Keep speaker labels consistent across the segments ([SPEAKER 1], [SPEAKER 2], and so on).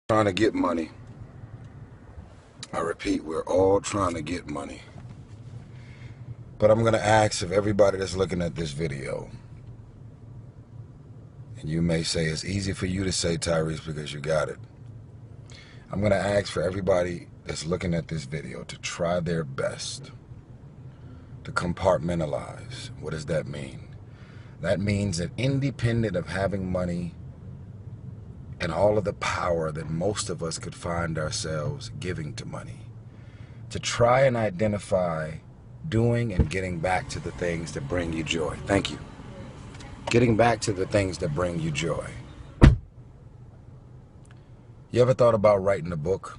[SPEAKER 1] Trying to get money. I repeat, we're all trying to get money. But I'm going to ask of everybody that's looking at this video, and you may say it's easy for you to say, Tyrese, because you got it. I'm going to ask for everybody that's looking at this video to try their best to compartmentalize. What does that mean? That means that independent of having money and all of the power that most of us could find ourselves giving to money, to try and identify doing and getting back to the things that bring you joy. Thank you. Getting back to the things that bring you joy. You ever thought about writing a book?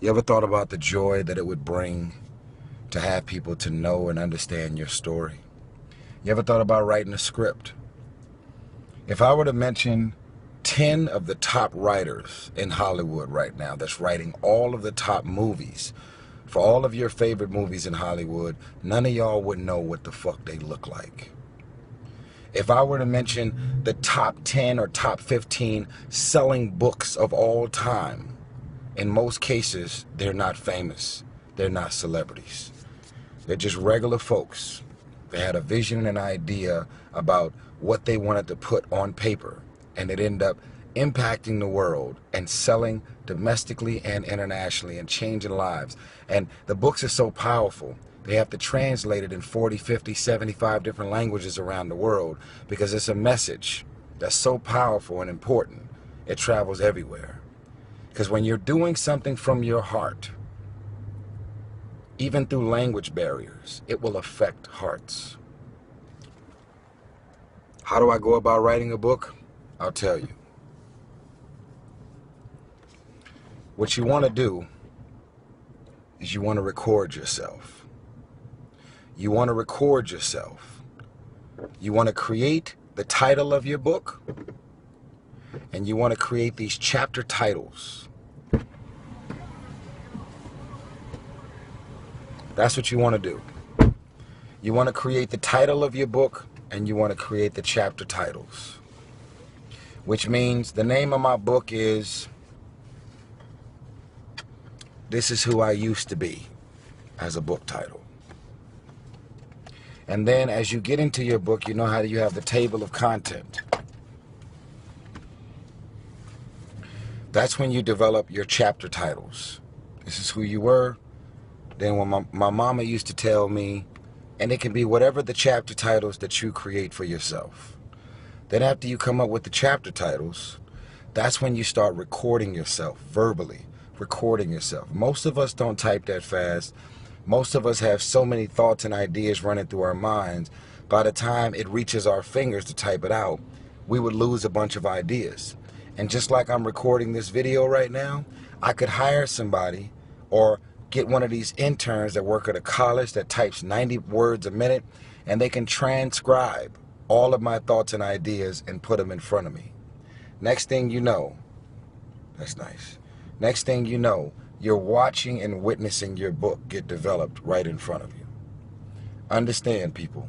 [SPEAKER 1] You ever thought about the joy that it would bring to have people to know and understand your story? You ever thought about writing a script? If I were to mention 10 of the top writers in Hollywood right now that's writing all of the top movies for all of your favorite movies in Hollywood, none of y'all would know what the fuck they look like. If I were to mention the top 10 or top 15 selling books of all time, in most cases, they're not famous. They're not celebrities. They're just regular folks. They had a vision and an idea about what they wanted to put on paper, and it ended up impacting the world and selling domestically and internationally and changing lives. And the books are so powerful, they have to translate it in 40, 50, 75 different languages around the world because it's a message that's so powerful and important, it travels everywhere. Because when you're doing something from your heart, even through language barriers, it will affect hearts. How do I go about writing a book? I'll tell you. What you want to do is you want to record yourself. You want to record yourself. You want to create the title of your book, and you want to create these chapter titles. That's what you want to do. You want to create the title of your book, and you want to create the chapter titles. Which means the name of my book is This Is Who I Used to Be, as a book title. And then as you get into your book, you know how you have the table of content. That's when you develop your chapter titles. This is who you were. Then when my mama used to tell me, and it can be whatever the chapter titles that you create for yourself. Then after you come up with the chapter titles, that's when you start recording yourself, verbally recording yourself. Most of us don't type that fast. Most of us have so many thoughts and ideas running through our minds. By the time it reaches our fingers to type it out, we would lose a bunch of ideas. And just like I'm recording this video right now, I could hire somebody or get one of these interns that work at a college that types 90 words a minute, and they can transcribe all of my thoughts and ideas and put them in front of me. Next thing you know, that's nice. Next thing you know, you're watching and witnessing your book get developed right in front of you. Understand, people,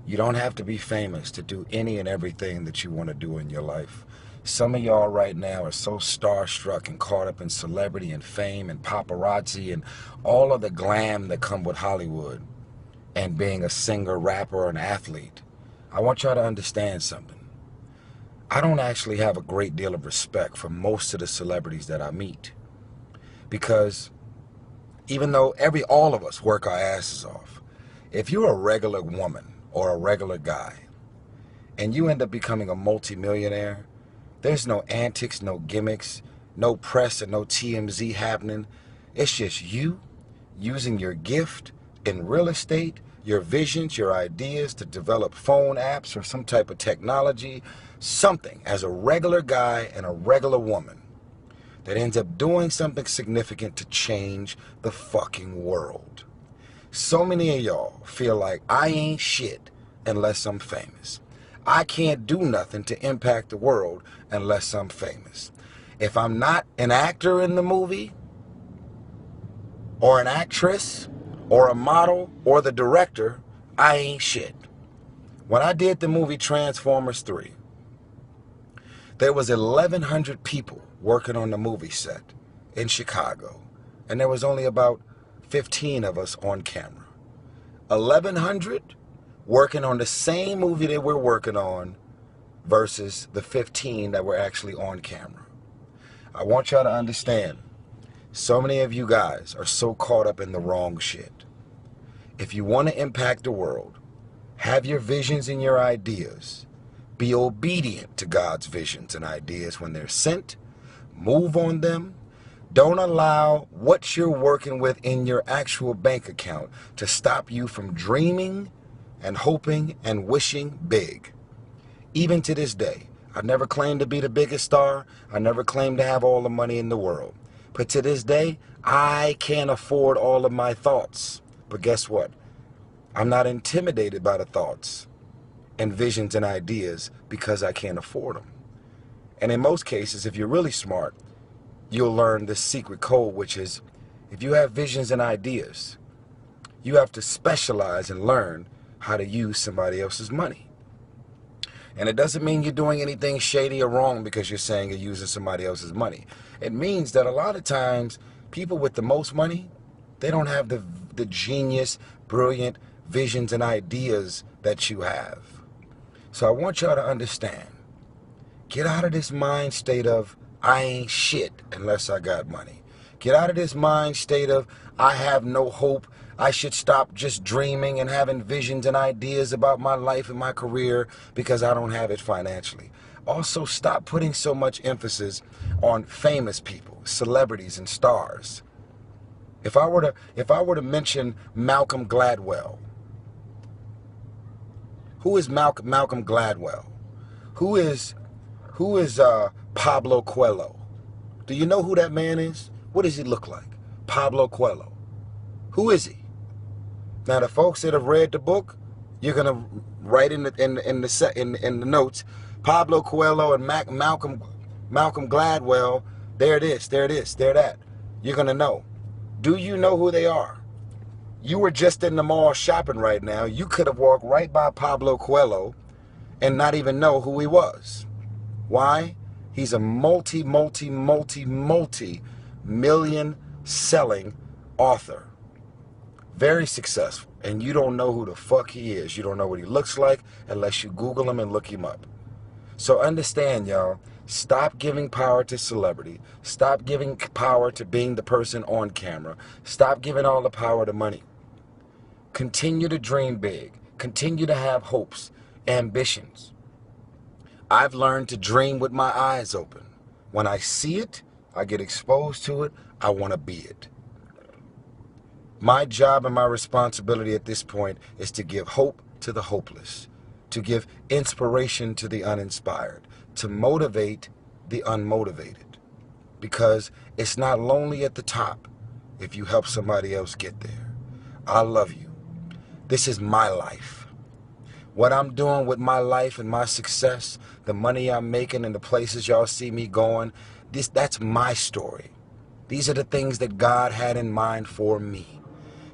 [SPEAKER 1] you don't have to be famous to do any and everything that you want to do in your life. Some of y'all right now are so starstruck and caught up in celebrity and fame and paparazzi and all of the glam that come with Hollywood and being a singer, rapper, or an athlete. I want y'all to understand something. I don't actually have a great deal of respect for most of the celebrities that I meet, because even though all of us work our asses off, if you're a regular woman or a regular guy and you end up becoming a multimillionaire, there's no antics, no gimmicks, no press and no TMZ happening. It's just you using your gift in real estate, your visions, your ideas to develop phone apps or some type of technology, something as a regular guy and a regular woman that ends up doing something significant to change the fucking world. So many of y'all feel like I ain't shit unless I'm famous. I can't do nothing to impact the world unless I'm famous. If I'm not an actor in the movie, or an actress, or a model, or the director, I ain't shit. When I did the movie Transformers 3, There was 1,100 people working on the movie set in Chicago, and there was only about 15 of us on camera. 1,100 working on the same movie that we're working on versus the 15 that were actually on camera. I want y'all to understand, so many of you guys are so caught up in the wrong shit. If you want to impact the world, have your visions and your ideas. Be obedient to God's visions and ideas when they're sent. Move on them. Don't allow what you're working with in your actual bank account to stop you from dreaming and hoping and wishing big. Even to this day, I never claimed to be the biggest star. I never claimed to have all the money in the world. But to this day, I can't afford all of my thoughts. But guess what? I'm not intimidated by the thoughts and visions and ideas because I can't afford them. And in most cases, if you're really smart, you'll learn this secret code, which is if you have visions and ideas, you have to specialize and learn how to use somebody else's money. And it doesn't mean you're doing anything shady or wrong because you're saying you're using somebody else's money. It means that a lot of times people with the most money, they don't have the genius, brilliant visions and ideas that you have. So I want y'all to understand, get out of this mind state of I ain't shit unless I got money. Get out of this mind state of I have no hope. I should stop just dreaming and having visions and ideas about my life and my career because I don't have it financially. Also, stop putting so much emphasis on famous people, celebrities and stars. If I were to mention Malcolm Gladwell, who is Malcolm Gladwell? Who is Pablo Coelho? Do you know who that man is? What does he look like? Pablo Coelho. Who is he? Now, the folks that have read the book, you're gonna write in the notes, Pablo Coelho and Malcolm Gladwell. There it is. There that. You're gonna know. Do you know who they are? You were just in the mall shopping right now. You could have walked right by Pablo Coelho and not even know who he was. Why? He's a multi-million selling author. Very successful. And you don't know who the fuck he is. You don't know what he looks like unless you Google him and look him up. So understand, y'all, stop giving power to celebrity. Stop giving power to being the person on camera. Stop giving all the power to money. Continue to dream big. Continue to have hopes, ambitions. I've learned to dream with my eyes open. When I see it, I get exposed to it, I want to be it. My job and my responsibility at this point is to give hope to the hopeless, to give inspiration to the uninspired, to motivate the unmotivated. Because it's not lonely at the top if you help somebody else get there. I love you. This is my life. What I'm doing with my life and my success, the money I'm making and the places y'all see me going, that's my story. These are the things that God had in mind for me.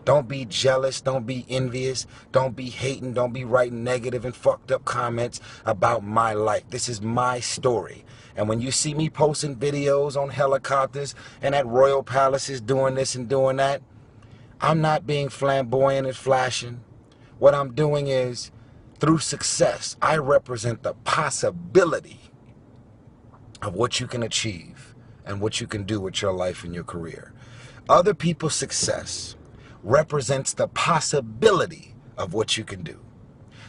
[SPEAKER 1] Don't be jealous, don't be envious, don't be hating, don't be writing negative and fucked up comments about my life. This is my story. And when you see me posting videos on helicopters and at royal palaces doing this and doing that, I'm not being flamboyant and flashing. What I'm doing is, through success, I represent the possibility of what you can achieve and what you can do with your life and your career. Other people's success represents the possibility of what you can do.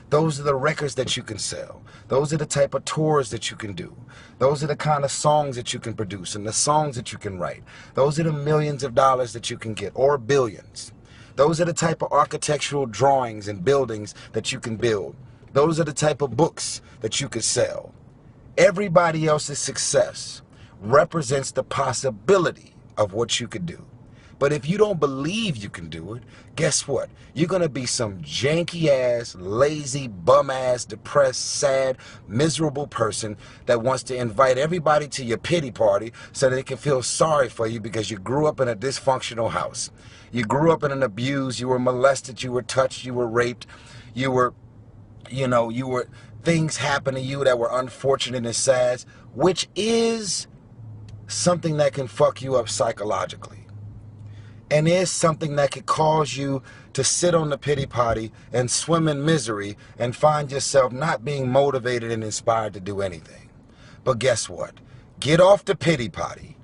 [SPEAKER 1] Those are the records that you can sell. Those are the type of tours that you can do. Those are the kind of songs that you can produce and the songs that you can write. Those are the millions of dollars that you can get, or billions. Those are the type of architectural drawings and buildings that you can build. Those are the type of books that you could sell. Everybody else's success represents the possibility of what you could do. But if you don't believe you can do it, guess what? You're going to be some janky-ass, lazy, bum-ass, depressed, sad, miserable person that wants to invite everybody to your pity party so they can feel sorry for you because you grew up in a dysfunctional house. You grew up in an abuse, you were molested, you were touched, you were raped, you were things happen to you that were unfortunate and sad, which is something that can fuck you up psychologically. And is something that could cause you to sit on the pity potty and swim in misery and find yourself not being motivated and inspired to do anything. But guess what? Get off the pity potty.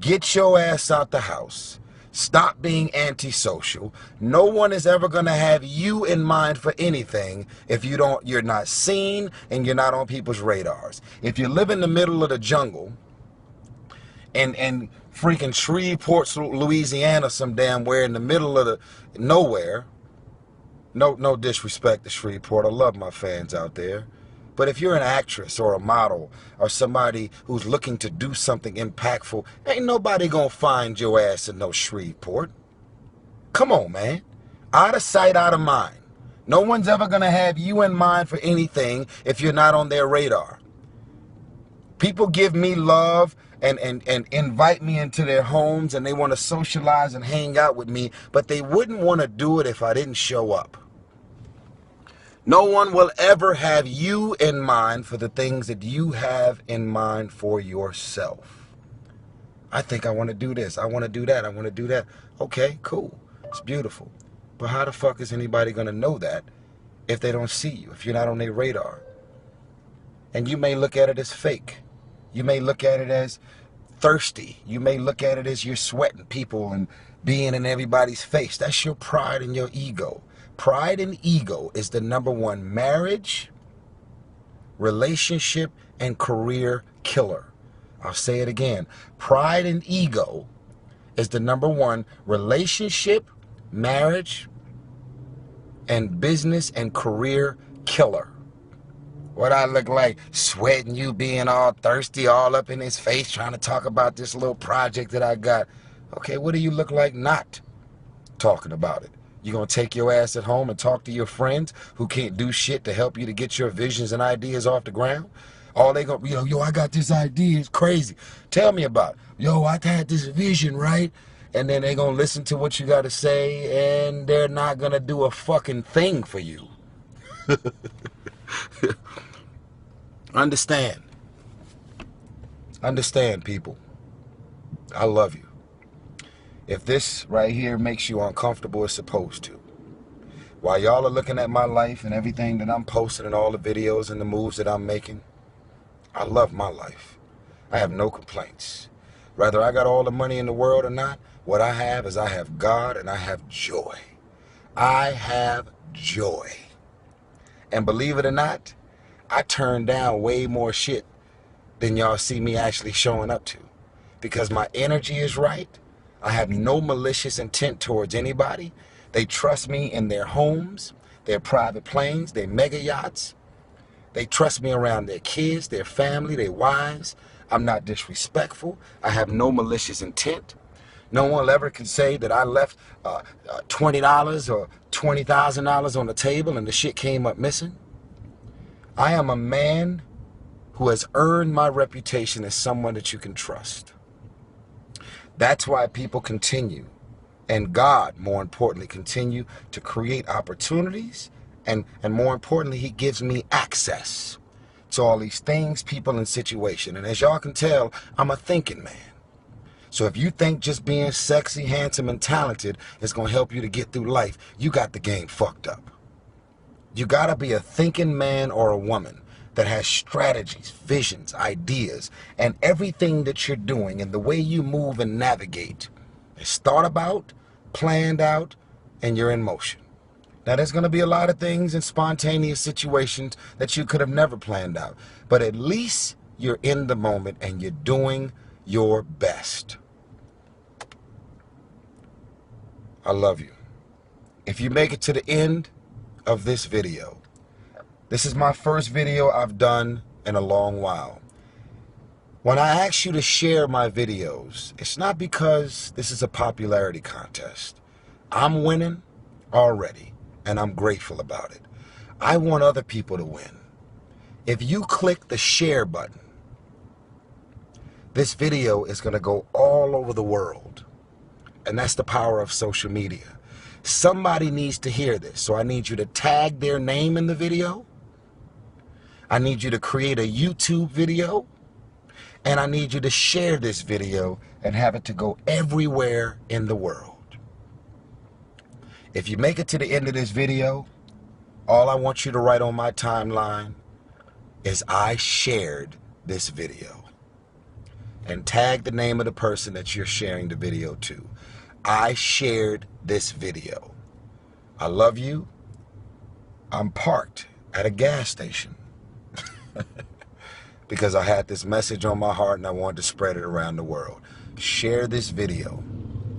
[SPEAKER 1] Get your ass out the house. Stop being antisocial. No one is ever going to have you in mind for anything if you're not seen and you're not on people's radars. If you live in the middle of the jungle and freaking Shreveport, Louisiana, some damn where in the middle of the nowhere. No disrespect to Shreveport. I love my fans out there. But if you're an actress or a model or somebody who's looking to do something impactful, ain't nobody gonna find your ass in no Shreveport. Come on, man. Out of sight, out of mind. No one's ever gonna have you in mind for anything if you're not on their radar. People give me love and invite me into their homes and they want to socialize and hang out with me, but they wouldn't want to do it if I didn't show up. No one will ever have you in mind for the things that you have in mind for yourself. I think I want to do this. I want to do that. I want to do that. Okay, cool. It's beautiful. But how the fuck is anybody going to know that if they don't see you, if you're not on their radar? And you may look at it as fake. You may look at it as thirsty. You may look at it as you're sweating people and being in everybody's face. That's your pride and your ego. Pride and ego is the #1 marriage, relationship, and career killer. I'll say it again. Pride and ego is the #1 relationship, marriage, and business and career killer. What I look like, sweating, you being all thirsty, all up in his face, trying to talk about this little project that I got. Okay, what do you look like not talking about it? You gonna take your ass at home and talk to your friends who can't do shit to help you to get your visions and ideas off the ground? All they gonna, yo, I got this idea, it's crazy. Tell me about it. Yo, I had this vision, right? And then they gonna listen to what you gotta say and they're not gonna do a fucking thing for you. Understand. Understand, people. I love you. If this right here makes you uncomfortable, it's supposed to. While y'all are looking at my life and everything that I'm posting and all the videos and the moves that I'm making, I love my life. I have no complaints. Whether I got all the money in the world or not, what I have is I have God and I have joy. I have joy. And believe it or not, I turn down way more shit than y'all see me actually showing up to. Because my energy is right. I have no malicious intent towards anybody. They trust me in their homes, their private planes, their mega yachts. They trust me around their kids, their family, their wives. I'm not disrespectful. I have no malicious intent. No one ever can say that I left $20 or $20,000 on the table and the shit came up missing. I am a man who has earned my reputation as someone that you can trust. That's why people continue, and God, more importantly, continue to create opportunities, and more importantly, he gives me access to all these things, people, and situations. And as y'all can tell, I'm a thinking man. So if you think just being sexy, handsome, and talented is going to help you to get through life, you got the game fucked up. You got to be a thinking man or a woman that has strategies, visions, ideas, and everything that you're doing and the way you move and navigate is thought about, planned out, and you're in motion. Now, there's going to be a lot of things in spontaneous situations that you could have never planned out, but at least you're in the moment and you're doing your best. I love you. If you make it to the end of this video, this is my first video I've done in a long while. When I ask you to share my videos, it's not because this is a popularity contest. I'm winning already, and I'm grateful about it. I want other people to win. If you click the share button, this video is going to go all over the world. And that's the power of social media. Somebody needs to hear this, so I need you to tag their name in the video. I need you to create a YouTube video, and I need you to share this video and have it to go everywhere in the world. If you make it to the end of this video, all I want you to write on my timeline is I shared this video. And tag the name of the person that you're sharing the video to. I shared this video. I love you. I'm parked at a gas station because I had this message on my heart and I wanted to spread it around the world. Share this video.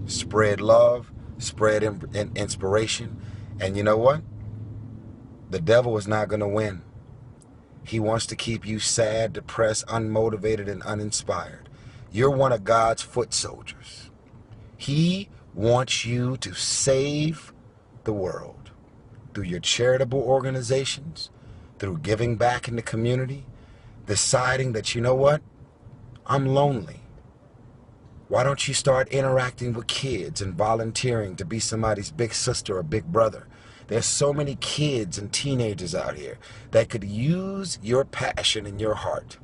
[SPEAKER 1] Spread love, spread inspiration. And you know what? The devil is not going to win. He wants to keep you sad, depressed, unmotivated, and uninspired. You're one of God's foot soldiers. He wants you to save the world through your charitable organizations, through giving back in the community, deciding that, you know what, I'm lonely. Why don't you start interacting with kids and volunteering to be somebody's big sister or big brother? There's so many kids and teenagers out here that could use your passion and your heart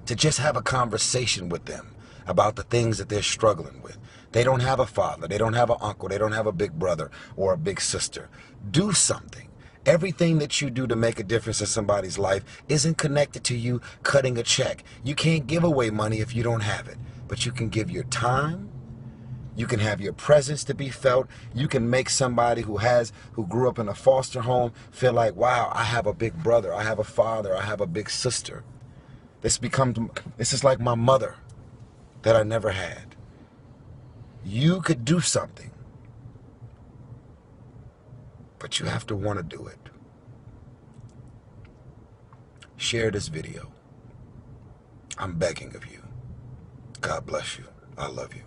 [SPEAKER 1] to just have a conversation with them about the things that they're struggling with. They don't have a father, they don't have an uncle, they don't have a big brother or a big sister. Do something. Everything that you do to make a difference in somebody's life isn't connected to you cutting a check. You can't give away money if you don't have it, but you can give your time. You can have your presence to be felt. You can make somebody who grew up in a foster home feel like, wow, I have a big brother, I have a father, I have a big sister. This is like my mother that I never had. You could do something, but you have to want to do it. Share this video. I'm begging of you. God bless you. I love you.